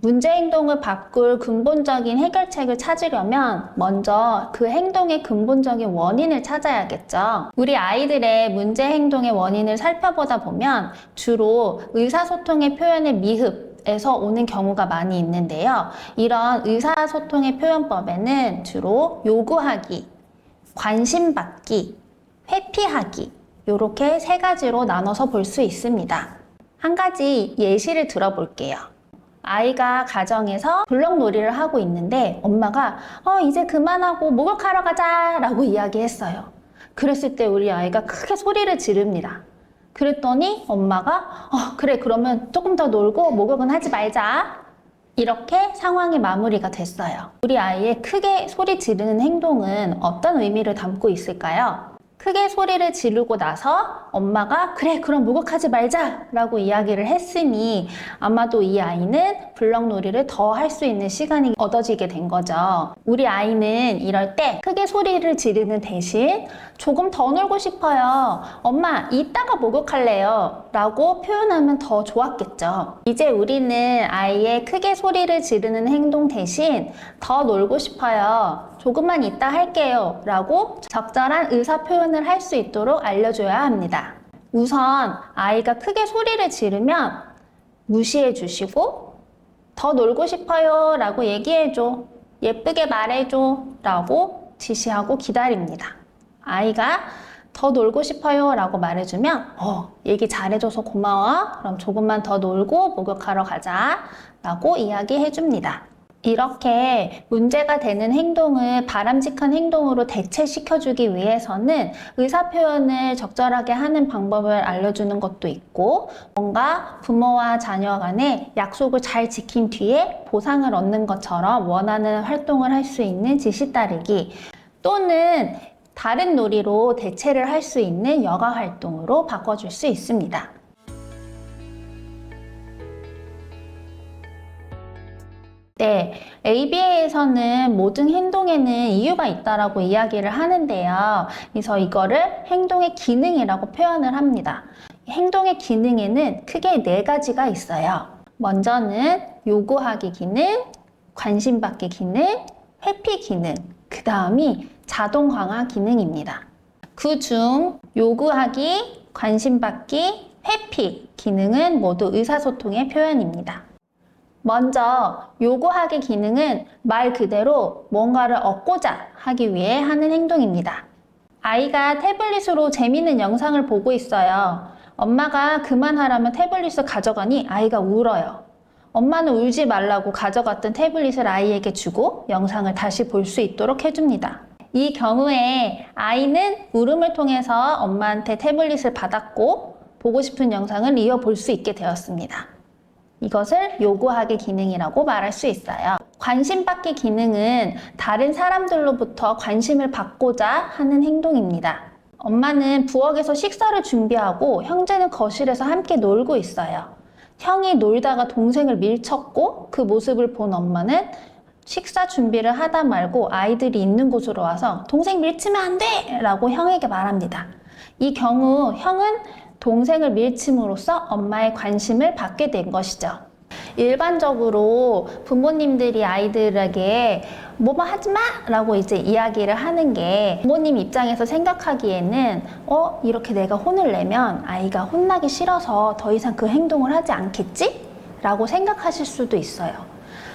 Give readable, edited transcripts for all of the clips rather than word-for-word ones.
문제 행동을 바꿀 근본적인 해결책을 찾으려면 먼저 그 행동의 근본적인 원인을 찾아야겠죠. 우리 아이들의 문제 행동의 원인을 살펴보다 보면 주로 의사소통의 표현의 미흡에서 오는 경우가 많이 있는데요. 이런 의사소통의 표현법에는 주로 요구하기, 관심받기, 회피하기 이렇게 세 가지로 나눠서 볼 수 있습니다. 한 가지 예시를 들어볼게요. 아이가 가정에서 블럭놀이를 하고 있는데 엄마가 이제 그만하고 목욕하러 가자 라고 이야기했어요. 그랬을 때 우리 아이가 크게 소리를 지릅니다. 그랬더니 엄마가 그래 그러면 조금 더 놀고 목욕은 하지 말자. 이렇게 상황의 마무리가 됐어요. 우리 아이의 크게 소리 지르는 행동은 어떤 의미를 담고 있을까요? 크게 소리를 지르고 나서 엄마가 그래 그럼 목욕하지 말자 라고 이야기를 했으니 아마도 이 아이는 블럭놀이를 더 할 수 있는 시간이 얻어지게 된 거죠. 우리 아이는 이럴 때 크게 소리를 지르는 대신 조금 더 놀고 싶어요. 엄마 이따가 목욕할래요 라고 표현하면 더 좋았겠죠. 이제 우리는 아이의 크게 소리를 지르는 행동 대신 더 놀고 싶어요. 조금만 이따 할게요 라고 적절한 의사 표현을 할 수 있도록 알려줘야 합니다. 우선 아이가 크게 소리를 지르면 무시해 주시고 더 놀고 싶어요 라고 얘기해줘, 예쁘게 말해줘 라고 지시하고 기다립니다. 아이가 더 놀고 싶어요 라고 말해주면 얘기 잘해줘서 고마워, 그럼 조금만 더 놀고 목욕하러 가자 라고 이야기해줍니다. 이렇게 문제가 되는 행동을 바람직한 행동으로 대체시켜주기 위해서는 의사표현을 적절하게 하는 방법을 알려주는 것도 있고, 뭔가 부모와 자녀 간에 약속을 잘 지킨 뒤에 보상을 얻는 것처럼 원하는 활동을 할 수 있는 지시 따르기, 또는 다른 놀이로 대체를 할 수 있는 여가 활동으로 바꿔줄 수 있습니다. 네, ABA에서는 모든 행동에는 이유가 있다라고 이야기를 하는데요. 그래서 이거를 행동의 기능이라고 표현을 합니다. 행동의 기능에는 크게 4가지가 있어요. 먼저는 요구하기 기능, 관심받기 기능, 회피 기능, 그 다음이 자동 강화 기능입니다. 그중 요구하기, 관심받기, 회피 기능은 모두 의사소통의 표현입니다. 먼저 요구하기 기능은 말 그대로 뭔가를 얻고자 하기 위해 하는 행동입니다. 아이가 태블릿으로 재미있는 영상을 보고 있어요. 엄마가 그만하라면 태블릿을 가져가니 아이가 울어요. 엄마는 울지 말라고 가져갔던 태블릿을 아이에게 주고 영상을 다시 볼 수 있도록 해줍니다. 이 경우에 아이는 울음을 통해서 엄마한테 태블릿을 받았고 보고 싶은 영상을 이어볼 수 있게 되었습니다. 이것을 요구하기 기능이라고 말할 수 있어요. 관심받기 기능은 다른 사람들로부터 관심을 받고자 하는 행동입니다. 엄마는 부엌에서 식사를 준비하고 형제는 거실에서 함께 놀고 있어요. 형이 놀다가 동생을 밀쳤고 그 모습을 본 엄마는 식사 준비를 하다 말고 아이들이 있는 곳으로 와서 동생 밀치면 안 돼! 라고 형에게 말합니다. 이 경우 형은 동생을 밀침으로써 엄마의 관심을 받게 된 것이죠. 일반적으로 부모님들이 아이들에게 뭐뭐 하지 마! 라고 이제 이야기를 하는 게 부모님 입장에서 생각하기에는 이렇게 내가 혼을 내면 아이가 혼나기 싫어서 더 이상 그 행동을 하지 않겠지? 라고 생각하실 수도 있어요.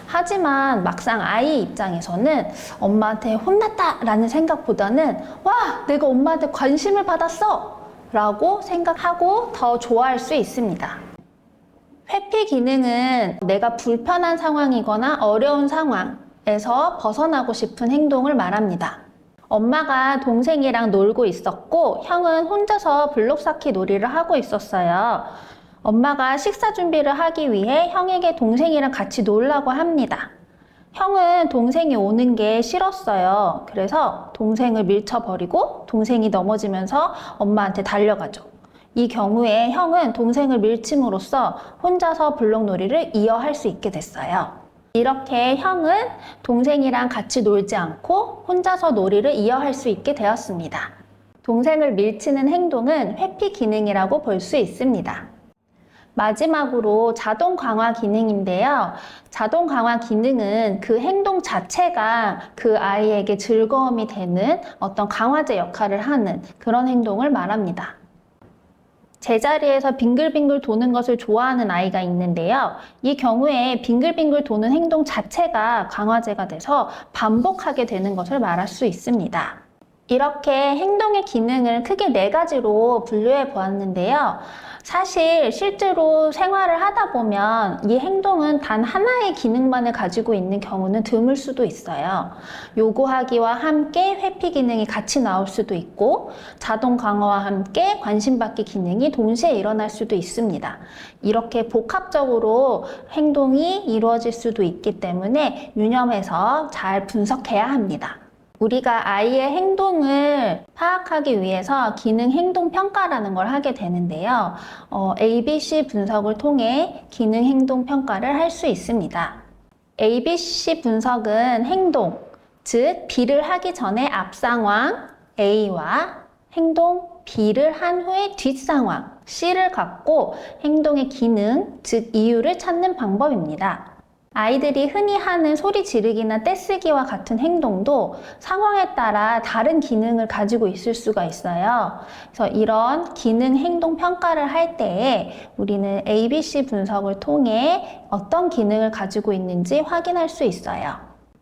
하지만 막상 아이 입장에서는 엄마한테 혼났다 라는 생각보다는 와! 내가 엄마한테 관심을 받았어! 라고 생각하고 더 좋아할 수 있습니다. 회피 기능은 내가 불편한 상황이거나 어려운 상황에서 벗어나고 싶은 행동을 말합니다. 엄마가 동생이랑 놀고 있었고 형은 혼자서 블록 쌓기 놀이를 하고 있었어요. 엄마가 식사 준비를 하기 위해 형에게 동생이랑 같이 놀라고 합니다. 형은 동생이 오는 게 싫었어요. 그래서 동생을 밀쳐버리고 동생이 넘어지면서 엄마한테 달려가죠. 이 경우에 형은 동생을 밀침으로써 혼자서 블록놀이를 이어할 수 있게 됐어요. 이렇게 형은 동생이랑 같이 놀지 않고 혼자서 놀이를 이어할 수 있게 되었습니다. 동생을 밀치는 행동은 회피 기능이라고 볼 수 있습니다. 마지막으로 자동 강화 기능인데요. 자동 강화 기능은 그 행동 자체가 그 아이에게 즐거움이 되는 어떤 강화제 역할을 하는 그런 행동을 말합니다. 제자리에서 빙글빙글 도는 것을 좋아하는 아이가 있는데요. 이 경우에 빙글빙글 도는 행동 자체가 강화제가 돼서 반복하게 되는 것을 말할 수 있습니다. 이렇게 행동의 기능을 크게 4가지로 분류해 보았는데요. 사실 실제로 생활을 하다 보면 이 행동은 단 하나의 기능만을 가지고 있는 경우는 드물 수도 있어요. 요구하기와 함께 회피 기능이 같이 나올 수도 있고 자동 강화와 함께 관심받기 기능이 동시에 일어날 수도 있습니다. 이렇게 복합적으로 행동이 이루어질 수도 있기 때문에 유념해서 잘 분석해야 합니다. 우리가 아이의 행동을 파악하기 위해서 기능 행동 평가라는 걸 하게 되는데요. ABC 분석을 통해 기능 행동 평가를 할 수 있습니다. ABC 분석은 행동, 즉 B를 하기 전에 앞 상황 A와 행동 B를 한 후에 뒷 상황 C를 갖고 행동의 기능, 즉 이유를 찾는 방법입니다. 아이들이 흔히 하는 소리 지르기나 떼쓰기와 같은 행동도 상황에 따라 다른 기능을 가지고 있을 수가 있어요. 그래서 이런 기능 행동 평가를 할 때에 우리는 ABC 분석을 통해 어떤 기능을 가지고 있는지 확인할 수 있어요.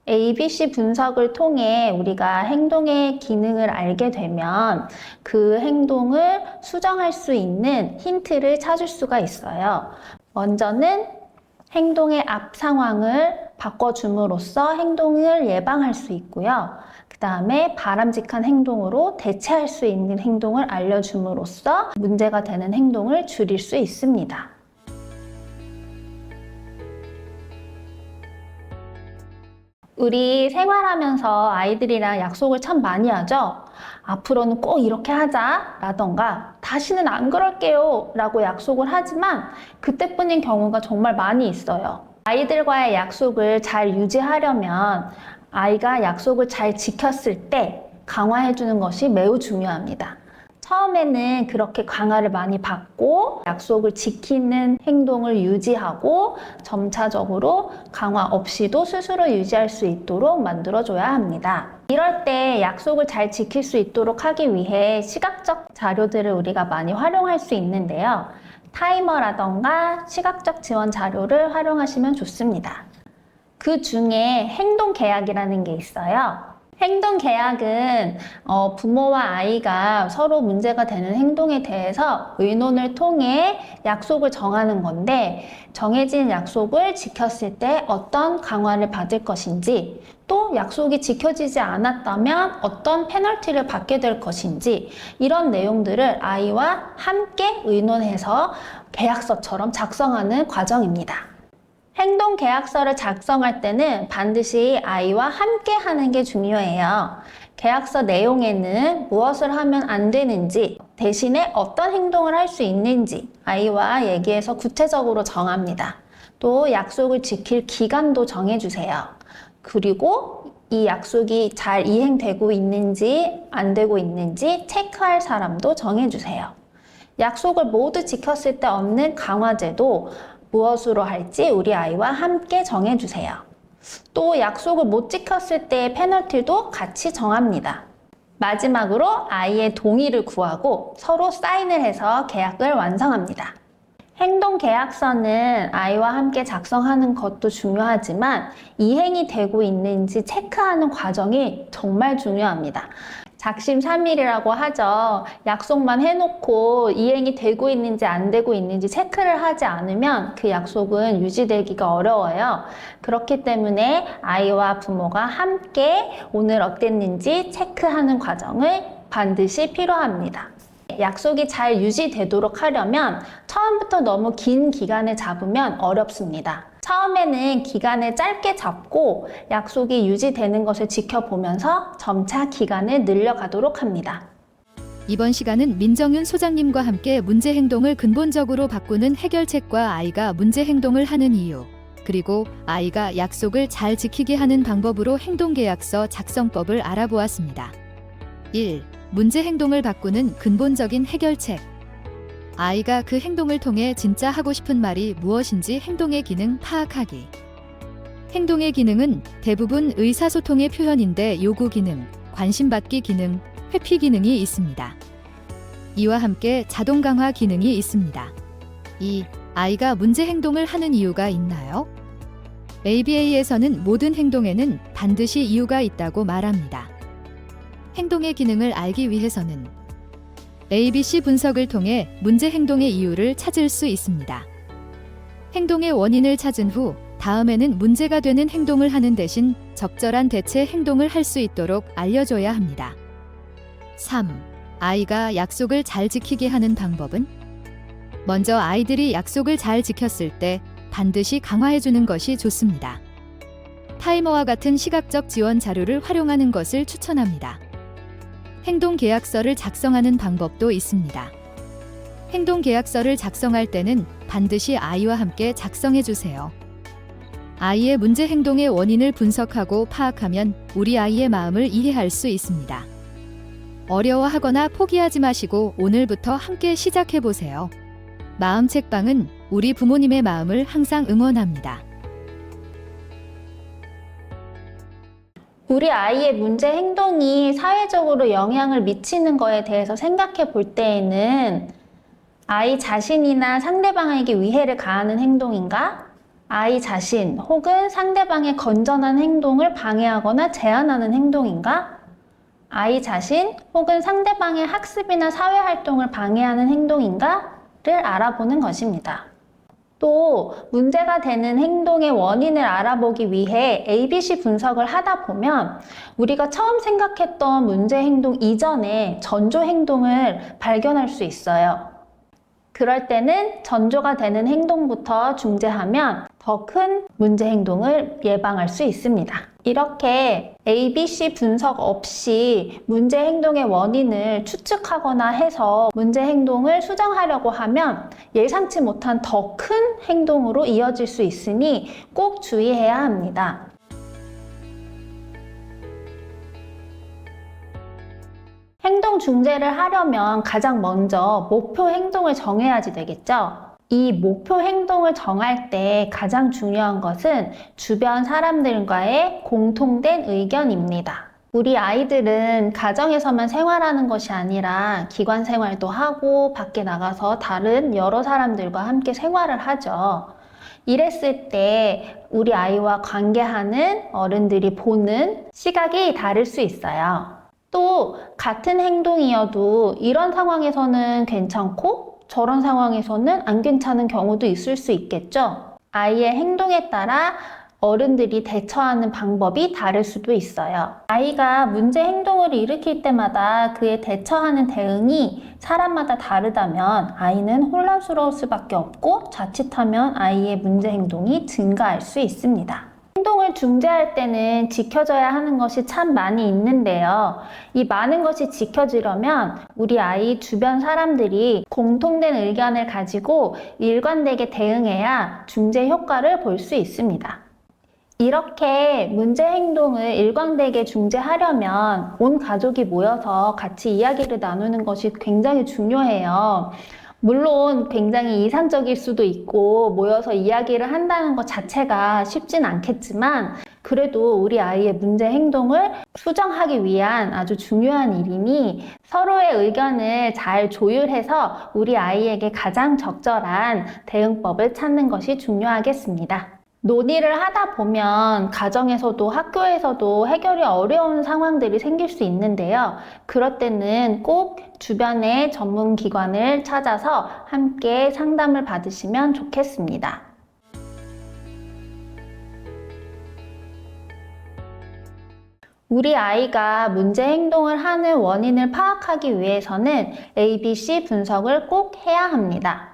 ABC 분석을 통해 우리가 행동의 기능을 알게 되면 그 행동을 수정할 수 있는 힌트를 찾을 수가 있어요. 먼저는 행동의 앞 상황을 바꿔줌으로써 행동을 예방할 수 있고요. 그 다음에 바람직한 행동으로 대체할 수 있는 행동을 알려줌으로써 문제가 되는 행동을 줄일 수 있습니다. 우리 생활하면서 아이들이랑 약속을 참 많이 하죠. 앞으로는 꼭 이렇게 하자 라던가 다시는 안 그럴게요 라고 약속을 하지만 그때뿐인 경우가 정말 많이 있어요. 아이들과의 약속을 잘 유지하려면 아이가 약속을 잘 지켰을 때 강화해주는 것이 매우 중요합니다. 처음에는 그렇게 강화를 많이 받고 약속을 지키는 행동을 유지하고 점차적으로 강화 없이도 스스로 유지할 수 있도록 만들어줘야 합니다. 이럴 때 약속을 잘 지킬 수 있도록 하기 위해 시각적 자료들을 우리가 많이 활용할 수 있는데요. 타이머라던가 시각적 지원 자료를 활용하시면 좋습니다. 그 중에 행동 계약이라는 게 있어요. 행동 계약은 부모와 아이가 서로 문제가 되는 행동에 대해서 의논을 통해 약속을 정하는 건데 정해진 약속을 지켰을 때 어떤 강화를 받을 것인지 또 약속이 지켜지지 않았다면 어떤 페널티를 받게 될 것인지 이런 내용들을 아이와 함께 의논해서 계약서처럼 작성하는 과정입니다. 행동 계약서를 작성할 때는 반드시 아이와 함께 하는 게 중요해요. 계약서 내용에는 무엇을 하면 안 되는지, 대신에 어떤 행동을 할 수 있는지 아이와 얘기해서 구체적으로 정합니다. 또 약속을 지킬 기간도 정해주세요. 그리고 이 약속이 잘 이행되고 있는지 안 되고 있는지 체크할 사람도 정해주세요. 약속을 모두 지켰을 때 없는 강화제도 무엇으로 할지 우리 아이와 함께 정해주세요. 또 약속을 못 지켰을 때의 페널티도 같이 정합니다. 마지막으로 아이의 동의를 구하고 서로 사인을 해서 계약을 완성합니다. 행동 계약서는 아이와 함께 작성하는 것도 중요하지만 이행이 되고 있는지 체크하는 과정이 정말 중요합니다. 작심삼일이라고 하죠. 약속만 해놓고 이행이 되고 있는지 안 되고 있는지 체크를 하지 않으면 그 약속은 유지되기가 어려워요. 그렇기 때문에 아이와 부모가 함께 오늘 어땠는지 체크하는 과정을 반드시 필요합니다. 약속이 잘 유지되도록 하려면 처음부터 너무 긴 기간을 잡으면 어렵습니다. 처음에는 기간을 짧게 잡고 약속이 유지되는 것을 지켜보면서 점차 기간을 늘려가도록 합니다. 이번 시간은 민정윤 소장님과 함께 문제 행동을 근본적으로 바꾸는 해결책과 아이가 문제 행동을 하는 이유, 그리고 아이가 약속을 잘 지키게 하는 방법으로 행동계약서 작성법을 알아보았습니다. 1. 문제 행동을 바꾸는 근본적인 해결책. 아이가 그 행동을 통해 진짜 하고 싶은 말이 무엇인지 행동의 기능 파악하기. 행동의 기능은 대부분 의사소통의 표현인데 요구 기능, 관심받기 기능, 회피 기능이 있습니다. 이와 함께 자동 강화 기능이 있습니다. 2. 아이가 문제 행동을 하는 이유가 있나요? ABA에서는 모든 행동에는 반드시 이유가 있다고 말합니다. 행동의 기능을 알기 위해서는 ABC 분석을 통해 문제 행동의 이유를 찾을 수 있습니다. 행동의 원인을 찾은 후 다음에는 문제가 되는 행동을 하는 대신 적절한 대체 행동을 할 수 있도록 알려줘야 합니다. 3. 아이가 약속을 잘 지키게 하는 방법은? 먼저 아이들이 약속을 잘 지켰을 때 반드시 강화해주는 것이 좋습니다. 타이머와 같은 시각적 지원 자료를 활용하는 것을 추천합니다. 행동 계약서를 작성하는 방법도 있습니다. 행동 계약서를 작성할 때는 반드시 아이와 함께 작성해 주세요. 아이의 문제 행동의 원인을 분석하고 파악하면 우리 아이의 마음을 이해할 수 있습니다. 어려워하거나 포기하지 마시고 오늘부터 함께 시작해 보세요. 마음 책방은 우리 부모님의 마음을 항상 응원합니다. 우리 아이의 문제 행동이 사회적으로 영향을 미치는 거에 대해서 생각해 볼 때에는 아이 자신이나 상대방에게 위해를 가하는 행동인가? 아이 자신 혹은 상대방의 건전한 행동을 방해하거나 제한하는 행동인가? 아이 자신 혹은 상대방의 학습이나 사회활동을 방해하는 행동인가를 알아보는 것입니다. 또 문제가 되는 행동의 원인을 알아보기 위해 ABC 분석을 하다 보면 우리가 처음 생각했던 문제 행동 이전에 전조 행동을 발견할 수 있어요. 그럴 때는 전조가 되는 행동부터 중재하면 더 큰 문제 행동을 예방할 수 있습니다. 이렇게 ABC 분석 없이 문제 행동의 원인을 추측하거나 해서 문제 행동을 수정하려고 하면 예상치 못한 더 큰 행동으로 이어질 수 있으니 꼭 주의해야 합니다. 행동 중재를 하려면 가장 먼저 목표 행동을 정해야지 되겠죠? 이 목표 행동을 정할 때 가장 중요한 것은 주변 사람들과의 공통된 의견입니다. 우리 아이들은 가정에서만 생활하는 것이 아니라 기관 생활도 하고 밖에 나가서 다른 여러 사람들과 함께 생활을 하죠. 이랬을 때 우리 아이와 관계하는 어른들이 보는 시각이 다를 수 있어요. 또 같은 행동이어도 이런 상황에서는 괜찮고 저런 상황에서는 안 괜찮은 경우도 있을 수 있겠죠. 아이의 행동에 따라 어른들이 대처하는 방법이 다를 수도 있어요. 아이가 문제 행동을 일으킬 때마다 그에 대처하는 대응이 사람마다 다르다면 아이는 혼란스러울 수밖에 없고 자칫하면 아이의 문제 행동이 증가할 수 있습니다. 행동을 중재할 때는 지켜져야 하는 것이 참 많이 있는데요. 이 많은 것이 지켜지려면 우리 아이 주변 사람들이 공통된 의견을 가지고 일관되게 대응해야 중재 효과를 볼 수 있습니다. 이렇게 문제 행동을 일관되게 중재하려면 온 가족이 모여서 같이 이야기를 나누는 것이 굉장히 중요해요. 물론 굉장히 이상적일 수도 있고 모여서 이야기를 한다는 것 자체가 쉽진 않겠지만 그래도 우리 아이의 문제 행동을 수정하기 위한 아주 중요한 일이니 서로의 의견을 잘 조율해서 우리 아이에게 가장 적절한 대응법을 찾는 것이 중요하겠습니다. 논의를 하다 보면 가정에서도 학교에서도 해결이 어려운 상황들이 생길 수 있는데요. 그럴 때는 꼭 주변의 전문 기관을 찾아서 함께 상담을 받으시면 좋겠습니다. 우리 아이가 문제 행동을 하는 원인을 파악하기 위해서는 ABC 분석을 꼭 해야 합니다.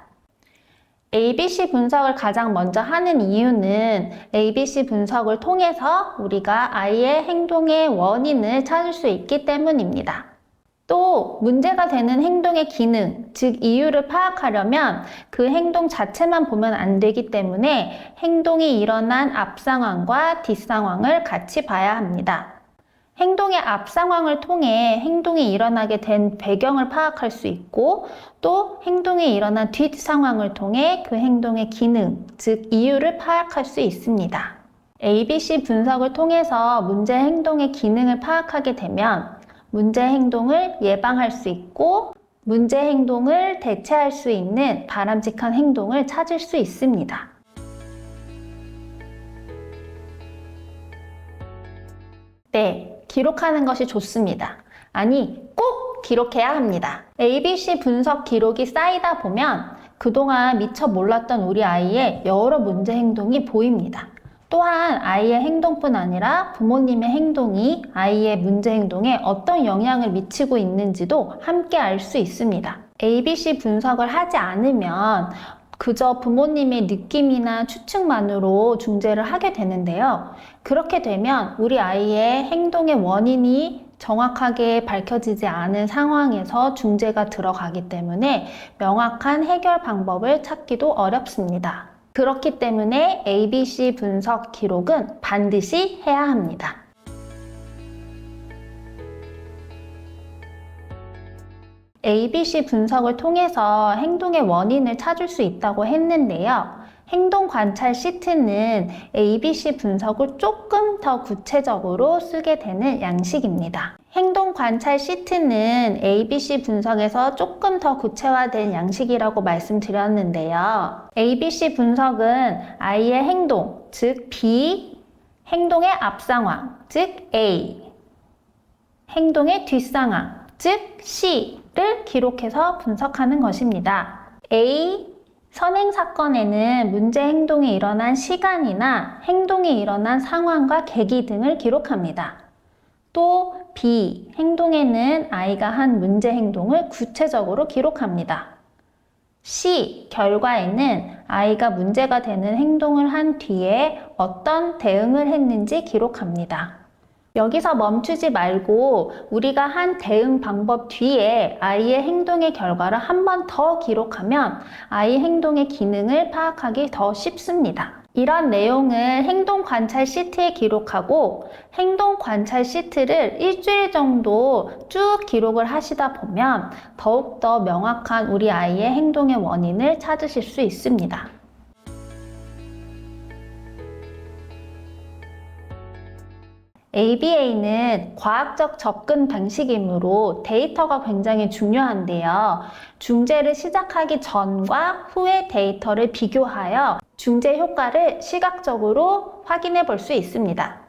ABC 분석을 가장 먼저 하는 이유는 ABC 분석을 통해서 우리가 아이의 행동의 원인을 찾을 수 있기 때문입니다. 또 문제가 되는 행동의 기능, 즉 이유를 파악하려면 그 행동 자체만 보면 안 되기 때문에 행동이 일어난 앞 상황과 뒷 상황을 같이 봐야 합니다. 행동의 앞 상황을 통해 행동이 일어나게 된 배경을 파악할 수 있고 또 행동이 일어난 뒷 상황을 통해 그 행동의 기능, 즉 이유를 파악할 수 있습니다. ABC 분석을 통해서 문제 행동의 기능을 파악하게 되면 문제 행동을 예방할 수 있고 문제 행동을 대체할 수 있는 바람직한 행동을 찾을 수 있습니다. 네, 기록하는 것이 좋습니다. 아니, 꼭 기록해야 합니다. ABC 분석 기록이 쌓이다 보면 그동안 미처 몰랐던 우리 아이의 여러 문제 행동이 보입니다. 또한 아이의 행동뿐 아니라 부모님의 행동이 아이의 문제 행동에 어떤 영향을 미치고 있는지도 함께 알 수 있습니다. ABC 분석을 하지 않으면 그저 부모님의 느낌이나 추측만으로 중재를 하게 되는데요. 그렇게 되면 우리 아이의 행동의 원인이 정확하게 밝혀지지 않은 상황에서 중재가 들어가기 때문에 명확한 해결 방법을 찾기도 어렵습니다. 그렇기 때문에 ABC 분석 기록은 반드시 해야 합니다. ABC 분석을 통해서 행동의 원인을 찾을 수 있다고 했는데요. 행동 관찰 시트는 ABC 분석을 조금 더 구체적으로 쓰게 되는 양식입니다. 행동 관찰 시트는 ABC 분석에서 조금 더 구체화된 양식이라고 말씀드렸는데요. ABC 분석은 아이의 행동, 즉 B, 행동의 앞 상황, 즉 A, 행동의 뒷 상황, 즉 C를 기록해서 분석하는 것입니다. A, 선행 사건에는 문제 행동이 일어난 시간이나 행동이 일어난 상황과 계기 등을 기록합니다. 또 B, 행동에는 아이가 한 문제 행동을 구체적으로 기록합니다. C, 결과에는 아이가 문제가 되는 행동을 한 뒤에 어떤 대응을 했는지 기록합니다. 여기서 멈추지 말고 우리가 한 대응 방법 뒤에 아이의 행동의 결과를 한 번 더 기록하면 아이 행동의 기능을 파악하기 더 쉽습니다. 이런 내용을 행동 관찰 시트에 기록하고 행동 관찰 시트를 일주일 정도 쭉 기록을 하시다 보면 더욱더 명확한 우리 아이의 행동의 원인을 찾으실 수 있습니다. ABA는 과학적 접근 방식이므로 데이터가 굉장히 중요한데요. 중재를 시작하기 전과 후의 데이터를 비교하여 중재 효과를 시각적으로 확인해 볼 수 있습니다.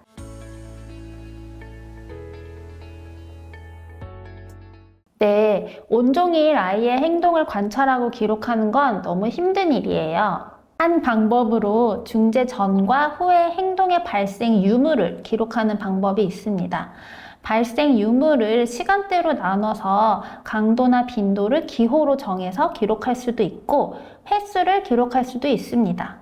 네, 온종일 아이의 행동을 관찰하고 기록하는 건 너무 힘든 일이에요. 한 방법으로 중재 전과 후의 행동의 발생 유무를 기록하는 방법이 있습니다. 발생 유무를 시간대로 나눠서 강도나 빈도를 기호로 정해서 기록할 수도 있고 횟수를 기록할 수도 있습니다.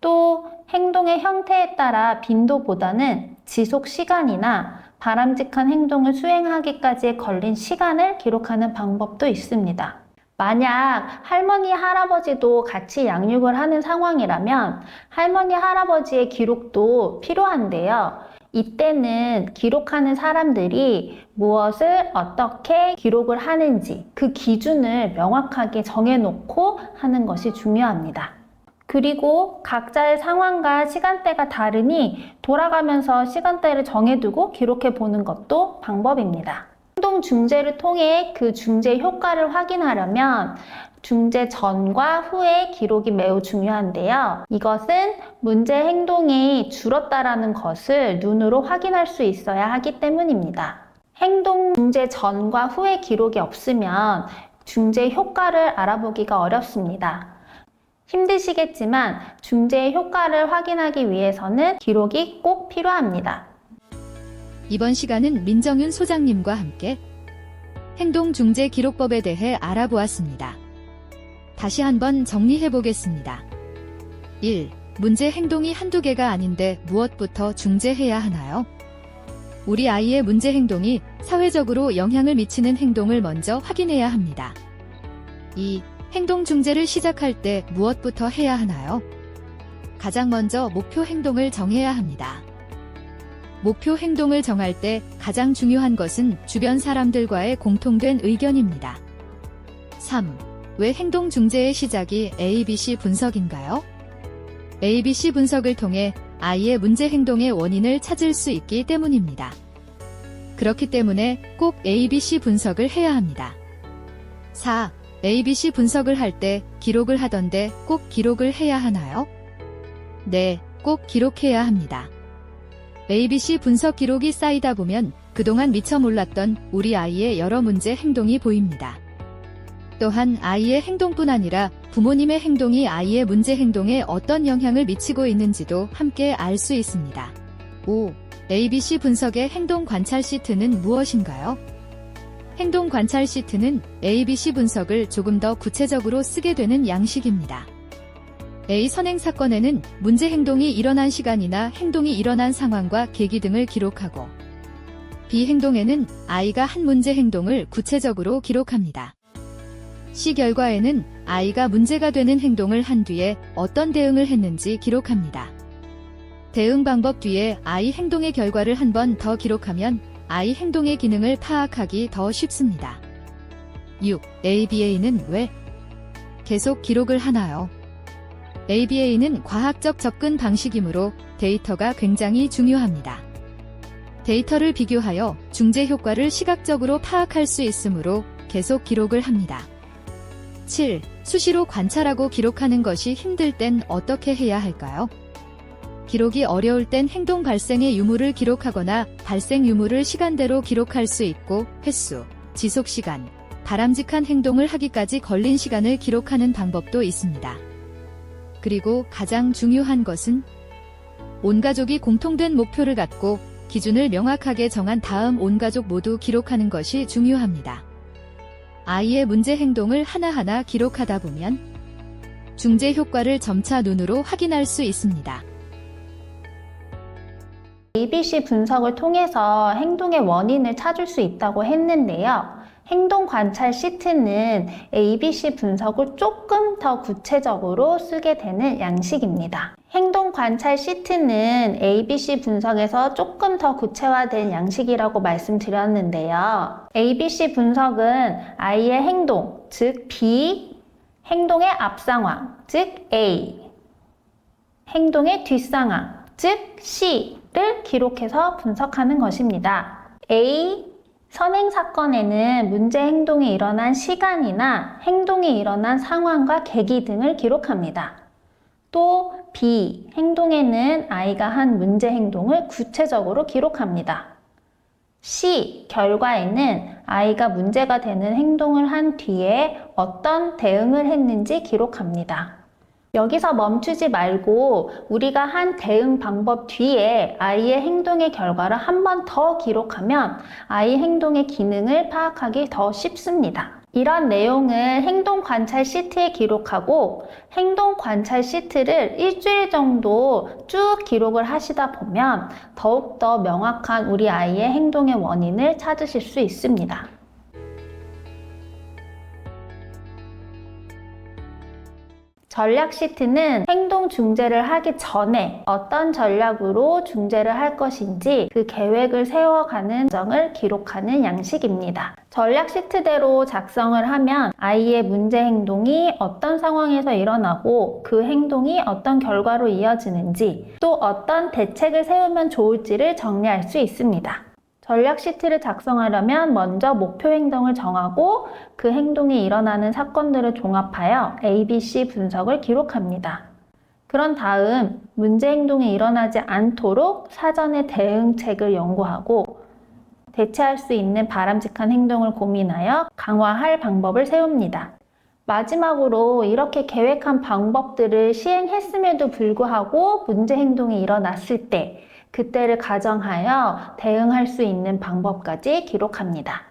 또 행동의 형태에 따라 빈도보다는 지속 시간이나 바람직한 행동을 수행하기까지 걸린 시간을 기록하는 방법도 있습니다. 만약 할머니, 할아버지도 같이 양육을 하는 상황이라면 할머니, 할아버지의 기록도 필요한데요. 이때는 기록하는 사람들이 무엇을 어떻게 기록을 하는지 그 기준을 명확하게 정해놓고 하는 것이 중요합니다. 그리고 각자의 상황과 시간대가 다르니 돌아가면서 시간대를 정해두고 기록해 보는 것도 방법입니다. 행동 중재를 통해 그 중재 효과를 확인하려면 중재 전과 후의 기록이 매우 중요한데요. 이것은 문제 행동이 줄었다라는 것을 눈으로 확인할 수 있어야 하기 때문입니다. 행동 중재 전과 후의 기록이 없으면 중재 효과를 알아보기가 어렵습니다. 힘드시겠지만 중재의 효과를 확인하기 위해서는 기록이 꼭 필요합니다. 이번 시간은 민정윤 소장님과 함께 행동중재 기록법에 대해 알아보았습니다. 다시 한번 정리해 보겠습니다. 1. 문제 행동이 한두 개가 아닌데 무엇부터 중재해야 하나요? 우리 아이의 문제 행동이 사회적으로 영향을 미치는 행동을 먼저 확인해야 합니다. 2. 행동 중재를 시작할 때 무엇부터 해야 하나요? 가장 먼저 목표 행동을 정해야 합니다. 목표 행동을 정할 때 가장 중요한 것은 주변 사람들과의 공통된 의견입니다. 3. 왜 행동 중재의 시작이 ABC 분석인가요? ABC 분석을 통해 아이의 문제 행동의 원인을 찾을 수 있기 때문입니다. 그렇기 때문에 꼭 ABC 분석을 해야 합니다. 4. ABC 분석을 할 때 기록을 하던데 꼭 기록을 해야 하나요? 네, 꼭 기록해야 합니다. ABC 분석 기록이 쌓이다 보면 그동안 미처 몰랐던 우리 아이의 여러 문제 행동이 보입니다. 또한 아이의 행동뿐 아니라 부모님의 행동이 아이의 문제 행동에 어떤 영향을 미치고 있는지도 함께 알 수 있습니다. 5. ABC 분석의 행동 관찰 시트는 무엇인가요? 행동 관찰 시트는 ABC 분석을 조금 더 구체적으로 쓰게 되는 양식입니다. A 선행 사건에는 문제 행동이 일어난 시간이나 행동이 일어난 상황과 계기 등을 기록하고, B 행동에는 아이가 한 문제 행동을 구체적으로 기록합니다. C 결과에는 아이가 문제가 되는 행동을 한 뒤에 어떤 대응을 했는지 기록합니다. 대응 방법 뒤에 아이 행동의 결과를 한 번 더 기록하면 아이 행동의 기능을 파악하기 더 쉽습니다. 6. ABA는 왜 계속 기록을 하나요? ABA는 과학적 접근 방식이므로 데이터가 굉장히 중요합니다. 데이터를 비교하여 중재 효과를 시각적으로 파악할 수 있으므로 계속 기록을 합니다. 7. 수시로 관찰하고 기록하는 것이 힘들 땐 어떻게 해야 할까요? 기록이 어려울 땐 행동 발생의 유무를 기록하거나 발생 유무를 시간대로 기록할 수 있고, 횟수, 지속 시간, 바람직한 행동을 하기까지 걸린 시간을 기록하는 방법도 있습니다. 그리고 가장 중요한 것은 온 가족이 공통된 목표를 갖고 기준을 명확하게 정한 다음 온 가족 모두 기록하는 것이 중요합니다. 아이의 문제 행동을 하나하나 기록하다 보면 중재 효과를 점차 눈으로 확인할 수 있습니다. ABC 분석을 통해서 행동의 원인을 찾을 수 있다고 했는데요. 행동 관찰 시트는 ABC 분석을 조금 더 구체적으로 쓰게 되는 양식입니다. 행동 관찰 시트는 ABC 분석에서 조금 더 구체화된 양식이라고 말씀드렸는데요. ABC 분석은 아이의 행동, 즉 B, 행동의 앞 상황, 즉 A, 행동의 뒷 상황, 즉 C를 기록해서 분석하는 것입니다. A 선행 사건에는 문제 행동이 일어난 시간이나 행동이 일어난 상황과 계기 등을 기록합니다. 또 B 행동에는 아이가 한 문제 행동을 구체적으로 기록합니다. C 결과에는 아이가 문제가 되는 행동을 한 뒤에 어떤 대응을 했는지 기록합니다. 여기서 멈추지 말고 우리가 한 대응 방법 뒤에 아이의 행동의 결과를 한 번 더 기록하면 아이 행동의 기능을 파악하기 더 쉽습니다. 이런 내용을 행동 관찰 시트에 기록하고 행동 관찰 시트를 일주일 정도 쭉 기록을 하시다 보면 더욱더 명확한 우리 아이의 행동의 원인을 찾으실 수 있습니다. 전략 시트는 행동 중재를 하기 전에 어떤 전략으로 중재를 할 것인지 그 계획을 세워가는 과정을 기록하는 양식입니다. 전략 시트대로 작성을 하면 아이의 문제 행동이 어떤 상황에서 일어나고 그 행동이 어떤 결과로 이어지는지 또 어떤 대책을 세우면 좋을지를 정리할 수 있습니다. 전략 시트를 작성하려면 먼저 목표 행동을 정하고 그 행동이 일어나는 사건들을 종합하여 ABC 분석을 기록합니다. 그런 다음 문제 행동이 일어나지 않도록 사전에 대응책을 연구하고 대체할 수 있는 바람직한 행동을 고민하여 강화할 방법을 세웁니다. 마지막으로 이렇게 계획한 방법들을 시행했음에도 불구하고 문제 행동이 일어났을 때 그때를 가정하여 대응할 수 있는 방법까지 기록합니다.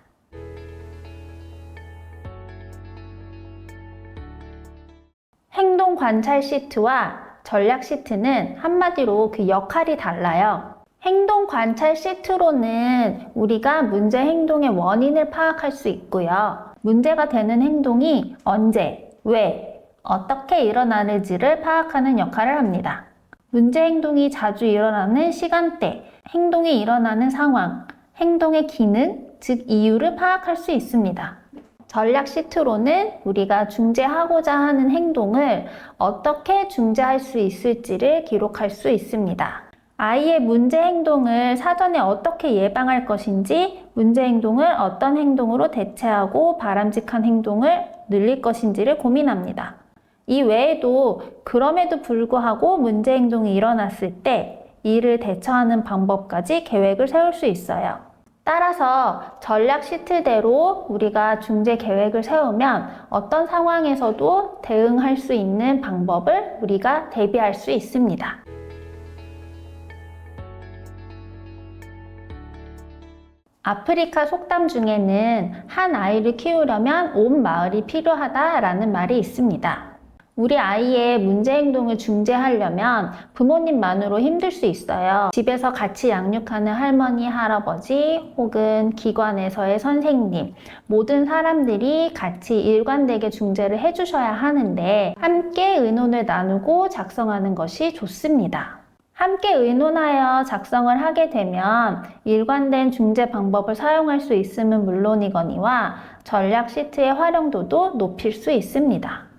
행동 관찰 시트와 전략 시트는 한마디로 그 역할이 달라요. 행동 관찰 시트로는 우리가 문제 행동의 원인을 파악할 수 있고요. 문제가 되는 행동이 언제, 왜, 어떻게 일어나는지를 파악하는 역할을 합니다. 문제 행동이 자주 일어나는 시간대, 행동이 일어나는 상황, 행동의 기능, 즉 이유를 파악할 수 있습니다. 전략 시트로는 우리가 중재하고자 하는 행동을 어떻게 중재할 수 있을지를 기록할 수 있습니다. 아이의 문제 행동을 사전에 어떻게 예방할 것인지, 문제 행동을 어떤 행동으로 대체하고 바람직한 행동을 늘릴 것인지를 고민합니다. 이 외에도 그럼에도 불구하고 문제 행동이 일어났을 때 이를 대처하는 방법까지 계획을 세울 수 있어요. 따라서 전략 시트대로 우리가 중재 계획을 세우면 어떤 상황에서도 대응할 수 있는 방법을 우리가 대비할 수 있습니다. 아프리카 속담 중에는 한 아이를 키우려면 온 마을이 필요하다라는 말이 있습니다. 우리 아이의 문제 행동을 중재하려면 부모님만으로 힘들 수 있어요. 집에서 같이 양육하는 할머니, 할아버지 혹은 기관에서의 선생님, 모든 사람들이 같이 일관되게 중재를 해주셔야 하는데 함께 의논을 나누고 작성하는 것이 좋습니다. 함께 의논하여 작성을 하게 되면 일관된 중재 방법을 사용할 수 있음은 물론이거니와 전략 시트의 활용도도 높일 수 있습니다.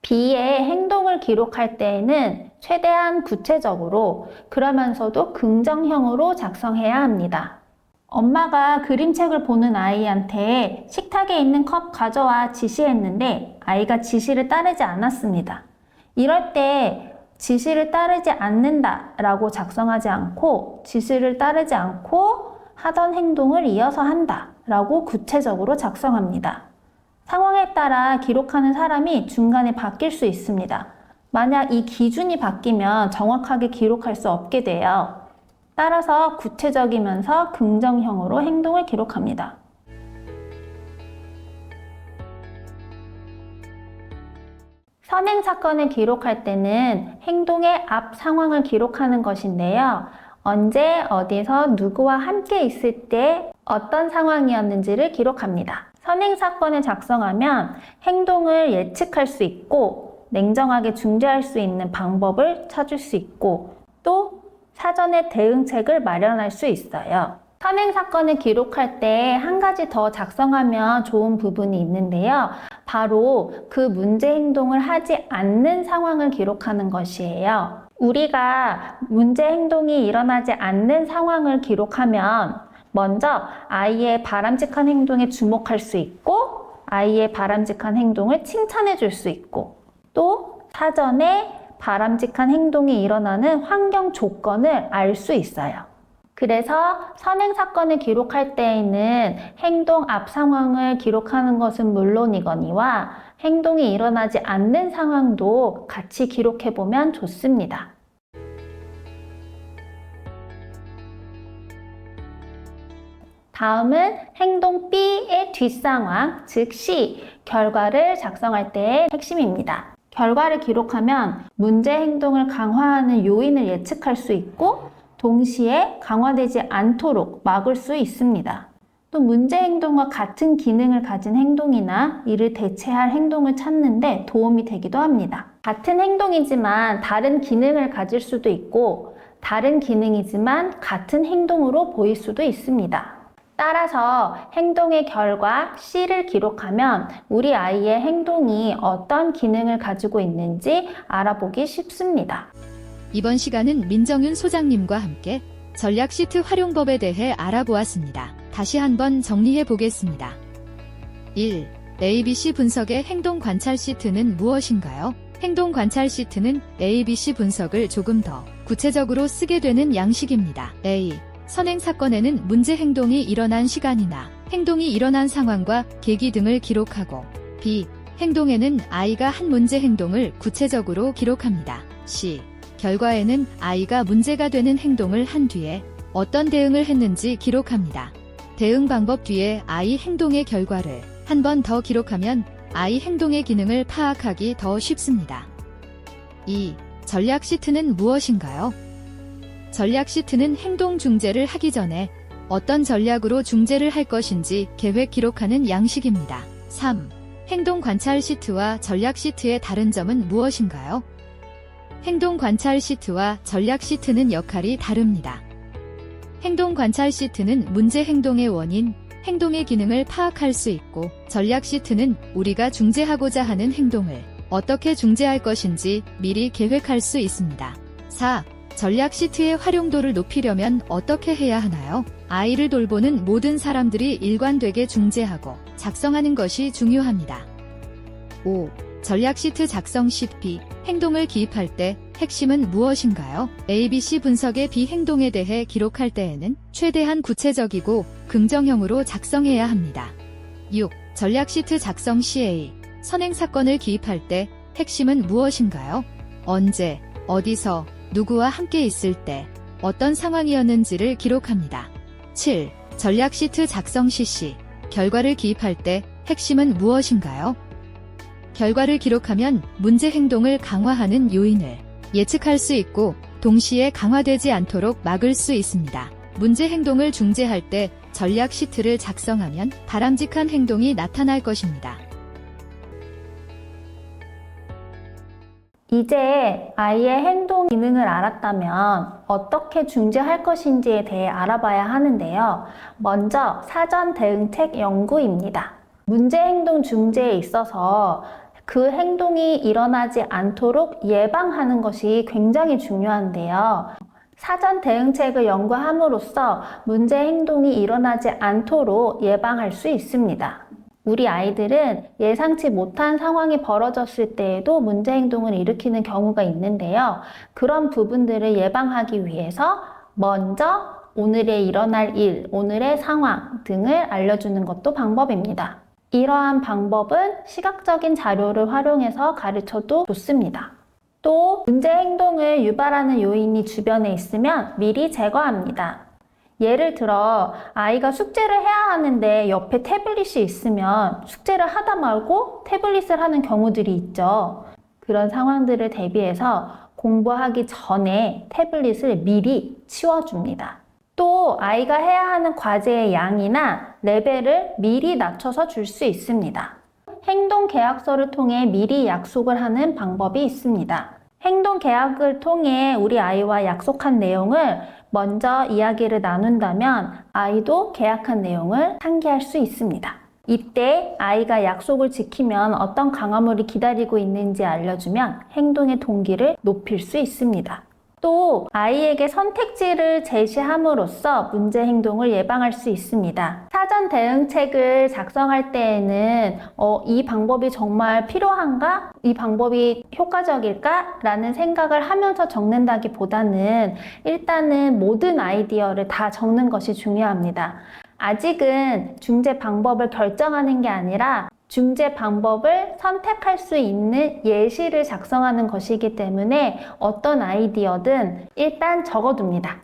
B의 행동을 기록할 때에는 최대한 구체적으로 그러면서도 긍정형으로 작성해야 합니다. 엄마가 그림책을 보는 아이한테 식탁에 있는 컵 가져와 지시했는데 아이가 지시를 따르지 않았습니다. 이럴 때 지시를 따르지 않는다 라고 작성하지 않고 지시를 따르지 않고 하던 행동을 이어서 한다 라고 구체적으로 작성합니다. 상황에 따라 기록하는 사람이 중간에 바뀔 수 있습니다. 만약 이 기준이 바뀌면 정확하게 기록할 수 없게 돼요. 따라서 구체적이면서 긍정형으로 행동을 기록합니다. 선행 사건을 기록할 때는 행동의 앞 상황을 기록하는 것인데요. 언제, 어디서, 누구와 함께 있을 때 어떤 상황이었는지를 기록합니다. 선행 사건을 작성하면 행동을 예측할 수 있고 냉정하게 중재할 수 있는 방법을 찾을 수 있고 또 사전에 대응책을 마련할 수 있어요. 선행 사건을 기록할 때 한 가지 더 작성하면 좋은 부분이 있는데요. 바로 그 문제 행동을 하지 않는 상황을 기록하는 것이에요. 우리가 문제 행동이 일어나지 않는 상황을 기록하면 먼저 아이의 바람직한 행동에 주목할 수 있고 아이의 바람직한 행동을 칭찬해 줄 수 있고 또 사전에 바람직한 행동이 일어나는 환경 조건을 알 수 있어요. 그래서 선행 사건을 기록할 때에는 행동 앞 상황을 기록하는 것은 물론이거니와 행동이 일어나지 않는 상황도 같이 기록해 보면 좋습니다. 다음은 행동 B의 뒷상황, 즉 C, 결과를 작성할 때의 핵심입니다. 결과를 기록하면 문제 행동을 강화하는 요인을 예측할 수 있고 동시에 강화되지 않도록 막을 수 있습니다. 또 문제 행동과 같은 기능을 가진 행동이나 이를 대체할 행동을 찾는데 도움이 되기도 합니다. 같은 행동이지만 다른 기능을 가질 수도 있고 다른 기능이지만 같은 행동으로 보일 수도 있습니다. 따라서 행동의 결과 C를 기록하면 우리 아이의 행동이 어떤 기능을 가지고 있는지 알아보기 쉽습니다. 이번 시간은 민정윤 소장님과 함께 전략 시트 활용법에 대해 알아보았습니다. 다시 한번 정리해 보겠습니다. 1. ABC 분석의 행동 관찰 시트는 무엇인가요? 행동 관찰 시트는 ABC 분석을 조금 더 구체적으로 쓰게 되는 양식입니다. A. 선행 사건에는 문제 행동이 일어난 시간이나 행동이 일어난 상황과 계기 등을 기록하고 B. 행동에는 아이가 한 문제 행동을 구체적으로 기록합니다. C. 결과에는 아이가 문제가 되는 행동을 한 뒤에 어떤 대응을 했는지 기록합니다. 대응 방법 뒤에 아이 행동의 결과를 한 번 더 기록하면 아이 행동의 기능을 파악하기 더 쉽습니다. 2. 전략 시트는 무엇인가요? 전략 시트는 행동 중재를 하기 전에 어떤 전략으로 중재를 할 것인지 계획 기록하는 양식입니다. 3. 행동 관찰 시트와 전략 시트의 다른 점은 무엇인가요? 행동 관찰 시트와 전략 시트는 역할이 다릅니다. 행동 관찰 시트는 문제 행동의 원인, 행동의 기능을 파악할 수 있고, 전략 시트는 우리가 중재하고자 하는 행동을 어떻게 중재할 것인지 미리 계획할 수 있습니다. 4. 전략 시트의 활용도를 높이려면 어떻게 해야 하나요? 아이를 돌보는 모든 사람들이 일관되게 중재하고 작성하는 것이 중요합니다. 5. 전략 시트 작성 시 B. 행동을 기입할 때 핵심은 무엇인가요? ABC 분석의 B 행동에 대해 기록할 때에는 최대한 구체적이고 긍정형으로 작성해야 합니다. 6. 전략 시트 작성 시 A. 선행 사건을 기입할 때 핵심은 무엇인가요? 언제, 어디서, 누구와 함께 있을 때, 어떤 상황이었는지를 기록합니다. 7. 전략 시트 작성 시 C. 결과를 기입할 때 핵심은 무엇인가요? 결과를 기록하면 문제 행동을 강화하는 요인을 예측할 수 있고 동시에 강화되지 않도록 막을 수 있습니다. 문제 행동을 중재할 때 전략 시트를 작성하면 바람직한 행동이 나타날 것입니다. 이제 아이의 행동 기능을 알았다면 어떻게 중재할 것인지에 대해 알아봐야 하는데요. 먼저 사전 대응책 연구입니다. 문제 행동 중재에 있어서 그 행동이 일어나지 않도록 예방하는 것이 굉장히 중요한데요. 사전 대응책을 연구함으로써 문제 행동이 일어나지 않도록 예방할 수 있습니다. 우리 아이들은 예상치 못한 상황이 벌어졌을 때에도 문제 행동을 일으키는 경우가 있는데요. 그런 부분들을 예방하기 위해서 먼저 오늘에 일어날 일, 오늘의 상황 등을 알려주는 것도 방법입니다. 이러한 방법은 시각적인 자료를 활용해서 가르쳐도 좋습니다. 또 문제 행동을 유발하는 요인이 주변에 있으면 미리 제거합니다. 예를 들어 아이가 숙제를 해야 하는데 옆에 태블릿이 있으면 숙제를 하다 말고 태블릿을 하는 경우들이 있죠. 그런 상황들을 대비해서 공부하기 전에 태블릿을 미리 치워줍니다. 또 아이가 해야 하는 과제의 양이나 레벨을 미리 낮춰서 줄 수 있습니다. 행동 계약서를 통해 미리 약속을 하는 방법이 있습니다. 행동 계약을 통해 우리 아이와 약속한 내용을 먼저 이야기를 나눈다면 아이도 계약한 내용을 상기할 수 있습니다. 이때 아이가 약속을 지키면 어떤 강화물이 기다리고 있는지 알려주면 행동의 동기를 높일 수 있습니다. 또 아이에게 선택지를 제시함으로써 문제 행동을 예방할 수 있습니다. 사전 대응책을 작성할 때에는 이 방법이 정말 필요한가? 이 방법이 효과적일까? 라는 생각을 하면서 적는다기보다는 일단은 모든 아이디어를 다 적는 것이 중요합니다. 아직은 중재 방법을 결정하는 게 아니라 중재 방법을 선택할 수 있는 예시를 작성하는 것이기 때문에 어떤 아이디어든 일단 적어둡니다.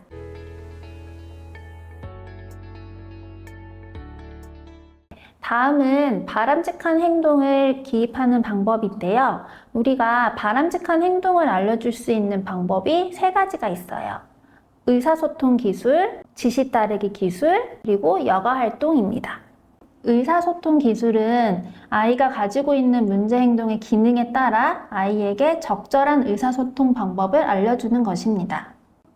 다음은 바람직한 행동을 기입하는 방법인데요. 우리가 바람직한 행동을 알려줄 수 있는 방법이 3가지가 있어요. 의사소통 기술, 지시 따르기 기술, 그리고 여가 활동입니다. 의사소통 기술은 아이가 가지고 있는 문제 행동의 기능에 따라 아이에게 적절한 의사소통 방법을 알려주는 것입니다.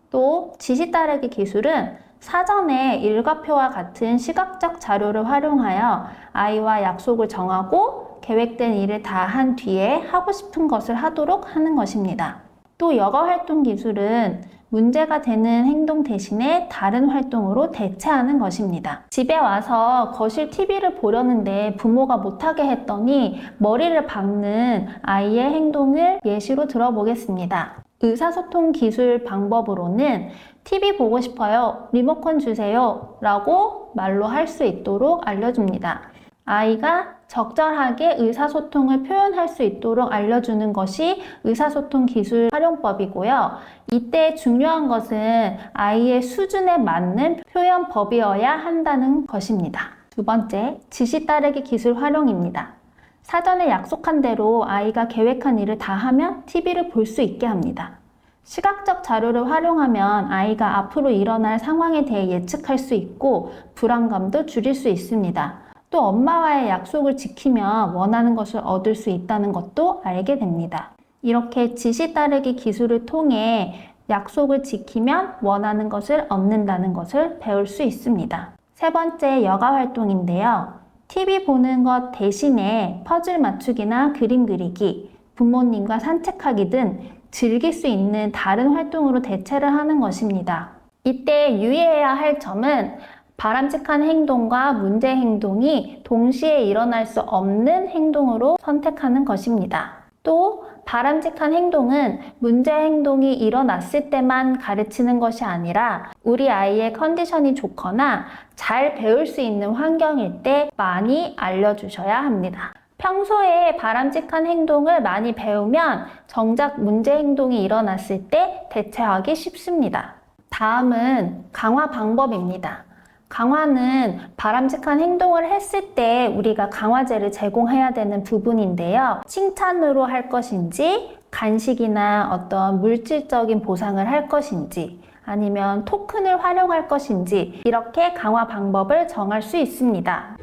또 지시 따르기 기술은 사전에 일과표와 같은 시각적 자료를 활용하여 아이와 약속을 정하고 계획된 일을 다 한 뒤에 하고 싶은 것을 하도록 하는 것입니다. 또 여가 활동 기술은 문제가 되는 행동 대신에 다른 활동으로 대체하는 것입니다. 집에 와서 거실 TV를 보려는데 부모가 못하게 했더니 머리를 박는 아이의 행동을 예시로 들어보겠습니다. 의사소통 기술 방법으로는 TV 보고 싶어요, 리모컨 주세요 라고 말로 할 수 있도록 알려줍니다. 아이가 적절하게 의사소통을 표현할 수 있도록 알려주는 것이 의사소통 기술 활용법이고요. 이때 중요한 것은 아이의 수준에 맞는 표현법이어야 한다는 것입니다. 2번째, 지시 따르기 기술 활용입니다. 사전에 약속한 대로 아이가 계획한 일을 다 하면 TV를 볼 수 있게 합니다. 시각적 자료를 활용하면 아이가 앞으로 일어날 상황에 대해 예측할 수 있고 불안감도 줄일 수 있습니다. 또 엄마와의 약속을 지키면 원하는 것을 얻을 수 있다는 것도 알게 됩니다. 이렇게 지시 따르기 기술을 통해 약속을 지키면 원하는 것을 얻는다는 것을 배울 수 있습니다. 세 번째, 여가 활동인데요. TV 보는 것 대신에 퍼즐 맞추기나 그림 그리기, 부모님과 산책하기 등 즐길 수 있는 다른 활동으로 대체를 하는 것입니다. 이때 유의해야 할 점은 바람직한 행동과 문제 행동이 동시에 일어날 수 없는 행동으로 선택하는 것입니다. 또 바람직한 행동은 문제 행동이 일어났을 때만 가르치는 것이 아니라 우리 아이의 컨디션이 좋거나 잘 배울 수 있는 환경일 때 많이 알려주셔야 합니다. 평소에 바람직한 행동을 많이 배우면 정작 문제 행동이 일어났을 때 대처하기 쉽습니다. 다음은 강화 방법입니다. 강화는 바람직한 행동을 했을 때 우리가 강화제를 제공해야 되는 부분인데요. 칭찬으로 할 것인지, 간식이나 어떤 물질적인 보상을 할 것인지, 아니면 토큰을 활용할 것인지, 이렇게 강화 방법을 정할 수 있습니다.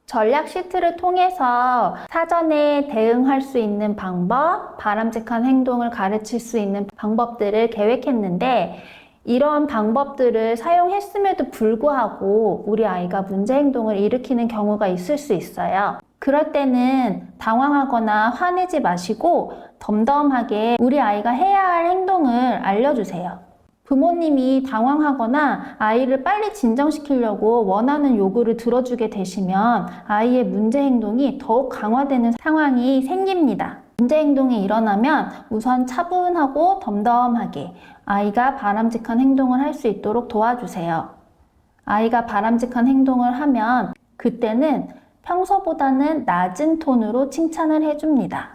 전략 시트를 통해서 사전에 대응할 수 있는 방법, 바람직한 행동을 가르칠 수 있는 방법들을 계획했는데 이런 방법들을 사용했음에도 불구하고 우리 아이가 문제 행동을 일으키는 경우가 있을 수 있어요. 그럴 때는 당황하거나 화내지 마시고 덤덤하게 우리 아이가 해야 할 행동을 알려주세요. 부모님이 당황하거나 아이를 빨리 진정시키려고 원하는 요구를 들어주게 되시면 아이의 문제 행동이 더욱 강화되는 상황이 생깁니다. 문제 행동이 일어나면 우선 차분하고 덤덤하게 아이가 바람직한 행동을 할 수 있도록 도와주세요. 아이가 바람직한 행동을 하면 그때는 평소보다는 낮은 톤으로 칭찬을 해줍니다.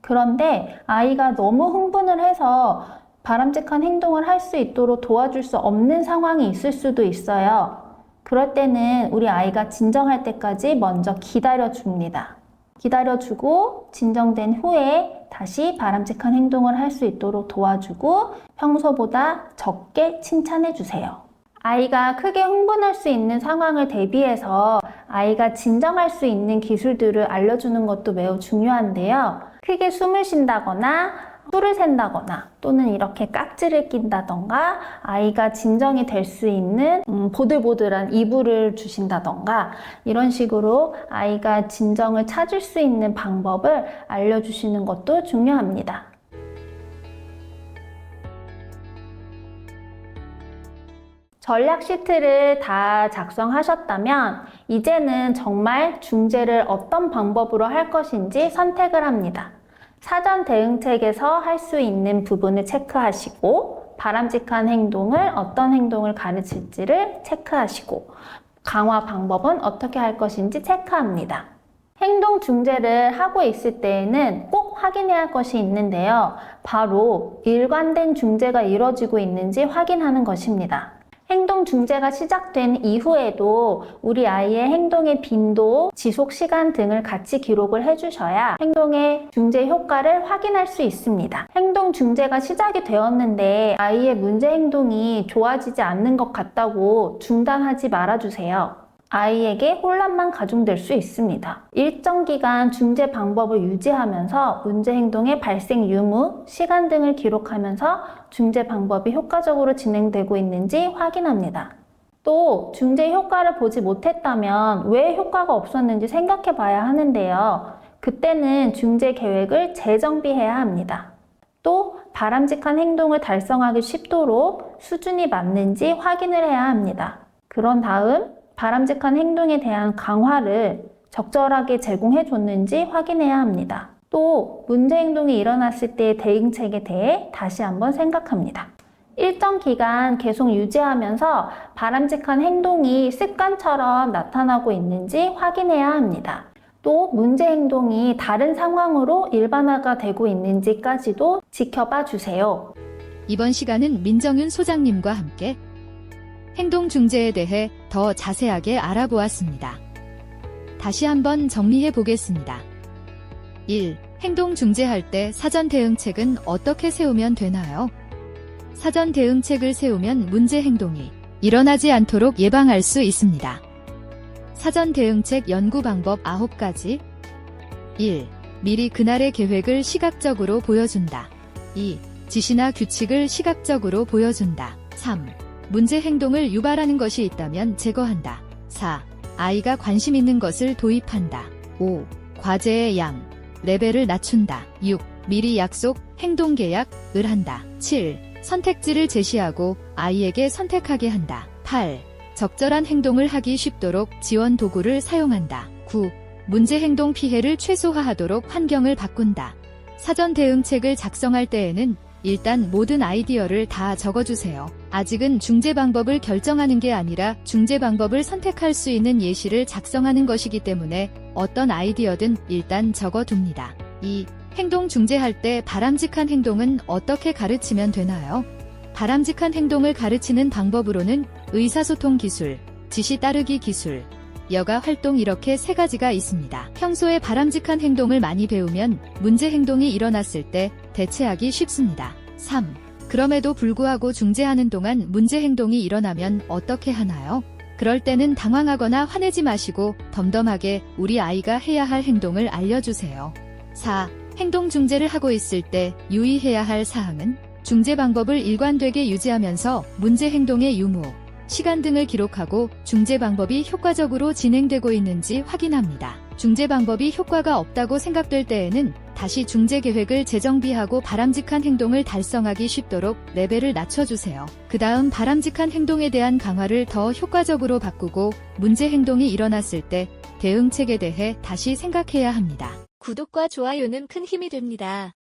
그런데 아이가 너무 흥분을 해서 바람직한 행동을 할 수 있도록 도와줄 수 없는 상황이 있을 수도 있어요. 그럴 때는 우리 아이가 진정할 때까지 먼저 기다려줍니다. 기다려주고 진정된 후에 다시 바람직한 행동을 할 수 있도록 도와주고 평소보다 적게 칭찬해주세요. 아이가 크게 흥분할 수 있는 상황을 대비해서 아이가 진정할 수 있는 기술들을 알려주는 것도 매우 중요한데요. 크게 숨을 쉰다거나 술을 샌다거나 또는 이렇게 깍지를 낀다던가 아이가 진정이 될 수 있는 보들보들한 이불을 주신다던가 이런 식으로 아이가 진정을 찾을 수 있는 방법을 알려주시는 것도 중요합니다. 전략 시트를 다 작성하셨다면 이제는 정말 중재를 어떤 방법으로 할 것인지 선택을 합니다. 사전 대응책에서 할 수 있는 부분을 체크하시고 바람직한 행동을 어떤 행동을 가르칠지를 체크하시고 강화 방법은 어떻게 할 것인지 체크합니다. 행동 중재를 하고 있을 때에는 꼭 확인해야 할 것이 있는데요. 바로 일관된 중재가 이루어지고 있는지 확인하는 것입니다. 행동 중재가 시작된 이후에도 우리 아이의 행동의 빈도, 지속 시간 등을 같이 기록을 해주셔야 행동의 중재 효과를 확인할 수 있습니다. 행동 중재가 시작이 되었는데 아이의 문제 행동이 좋아지지 않는 것 같다고 중단하지 말아주세요. 아이에게 혼란만 가중될 수 있습니다. 일정 기간 중재 방법을 유지하면서 문제 행동의 발생 유무, 시간 등을 기록하면서 중재 방법이 효과적으로 진행되고 있는지 확인합니다. 또 중재 효과를 보지 못했다면 왜 효과가 없었는지 생각해 봐야 하는데요. 그때는 중재 계획을 재정비해야 합니다. 또 바람직한 행동을 달성하기 쉽도록 수준이 맞는지 확인을 해야 합니다. 그런 다음 바람직한 행동에 대한 강화를 적절하게 제공해 줬는지 확인해야 합니다. 또 문제 행동이 일어났을 때의 대응책에 대해 다시 한번 생각합니다. 일정 기간 계속 유지하면서 바람직한 행동이 습관처럼 나타나고 있는지 확인해야 합니다. 또 문제 행동이 다른 상황으로 일반화가 되고 있는지까지도 지켜봐 주세요. 이번 시간은 민정윤 소장님과 함께 행동 중재에 대해 더 자세하게 알아보았습니다. 다시 한번 정리해 보겠습니다. 1. 행동 중재할 때 사전 대응책은 어떻게 세우면 되나요? 사전 대응책을 세우면 문제 행동이 일어나지 않도록 예방할 수 있습니다. 사전 대응책 연구 방법 9가지. 1. 미리 그날의 계획을 시각적으로 보여준다. 2. 지시나 규칙을 시각적으로 보여준다. 3. 문제 행동을 유발하는 것이 있다면 제거한다. 4. 아이가 관심 있는 것을 도입한다. 5. 과제의 양, 레벨을 낮춘다. 6. 미리 약속, 행동 계약을 한다. 7. 선택지를 제시하고 아이에게 선택하게 한다. 8. 적절한 행동을 하기 쉽도록 지원 도구를 사용한다. 9. 문제 행동 피해를 최소화하도록 환경을 바꾼다. 사전 대응책을 작성할 때에는 일단 모든 아이디어를 다 적어주세요. 아직은 중재 방법을 결정하는 게 아니라 중재 방법을 선택할 수 있는 예시를 작성하는 것이기 때문에 어떤 아이디어든 일단 적어둡니다. 2. 행동 중재할 때 바람직한 행동은 어떻게 가르치면 되나요? 바람직한 행동을 가르치는 방법으로는 의사소통 기술, 지시 따르기 기술, 여가 활동 이렇게 3가지가 있습니다. 평소에 바람직한 행동을 많이 배우면 문제 행동이 일어났을 때 대체하기 쉽습니다. 3. 그럼에도 불구하고 중재하는 동안 문제 행동이 일어나면 어떻게 하나요? 그럴 때는 당황하거나 화내지 마시고 덤덤하게 우리 아이가 해야 할 행동을 알려주세요. 4. 행동 중재를 하고 있을 때 유의해야 할 사항은 중재 방법을 일관되게 유지하면서 문제 행동의 유무, 시간 등을 기록하고 중재 방법이 효과적으로 진행되고 있는지 확인합니다. 중재 방법이 효과가 없다고 생각될 때에는 다시 중재 계획을 재정비하고 바람직한 행동을 달성하기 쉽도록 레벨을 낮춰주세요. 그 다음 바람직한 행동에 대한 강화를 더 효과적으로 바꾸고 문제 행동이 일어났을 때 대응책에 대해 다시 생각해야 합니다. 구독과 좋아요는 큰 힘이 됩니다.